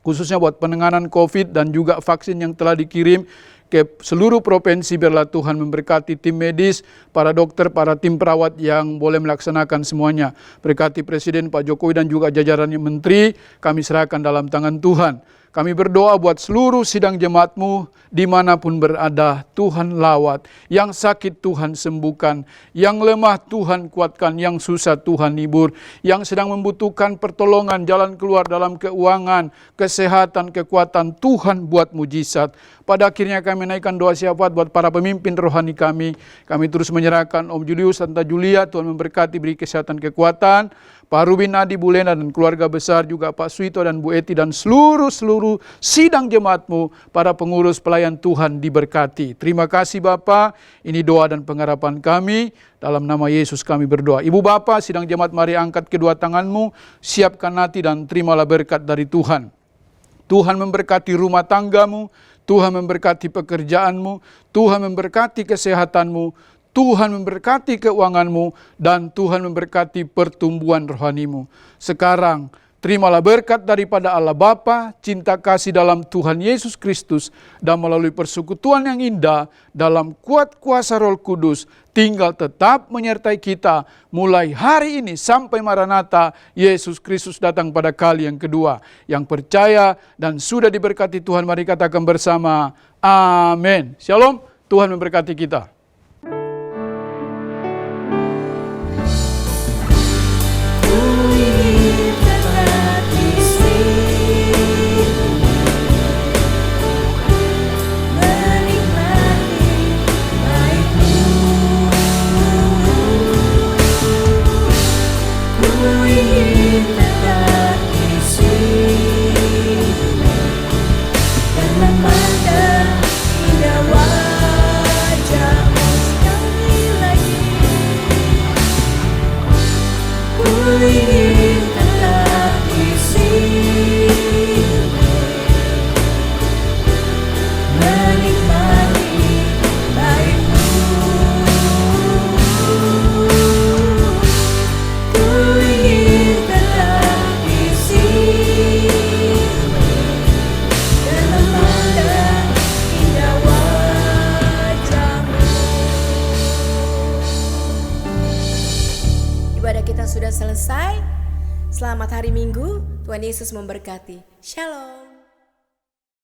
khususnya buat penanganan COVID dan juga vaksin yang telah dikirim ke seluruh provinsi. Biarlah Tuhan memberkati tim medis, para dokter, para tim perawat yang boleh melaksanakan semuanya. Berkati Presiden Pak Jokowi dan juga jajarannya menteri, kami serahkan dalam tangan Tuhan. Kami berdoa buat seluruh sidang jemaat-Mu dimanapun berada, Tuhan lawat. Yang sakit Tuhan sembuhkan, yang lemah Tuhan kuatkan, yang susah Tuhan hibur, yang sedang membutuhkan pertolongan, jalan keluar dalam keuangan, kesehatan, kekuatan, Tuhan buat mujizat. Pada akhirnya kami naikkan doa syafaat buat para pemimpin rohani kami. Kami terus menyerahkan Om Julius, Tante Julia, Tuhan memberkati, beri kesehatan, kekuatan. Pak Rubin, Nadi, Bu Lena dan keluarga besar, juga Pak Suito dan Bu Eti dan seluruh sidang jemaat-Mu, para pengurus pelayan Tuhan diberkati. Terima kasih Bapa, ini doa dan pengharapan kami, dalam nama Yesus kami berdoa. Ibu Bapa, sidang jemaat mari angkat kedua tangan-Mu, siapkan hati dan terimalah berkat dari Tuhan. Tuhan memberkati rumah tangga-Mu, Tuhan memberkati pekerjaan-Mu, Tuhan memberkati kesehatan-Mu, Tuhan memberkati keuangan-Mu, dan Tuhan memberkati pertumbuhan rohani-Mu. Sekarang, terimalah berkat daripada Allah Bapa, cinta kasih dalam Tuhan Yesus Kristus, dan melalui persekutuan yang indah dalam kuat kuasa Roh Kudus, tinggal tetap menyertai kita mulai hari ini sampai Maranatha, Yesus Kristus datang pada kali yang kedua. Yang percaya dan sudah diberkati Tuhan, mari katakan bersama, amin. Shalom, Tuhan memberkati kita. kita sudah selesai. Selamat hari Minggu, Tuhan Yesus memberkati. Shalom.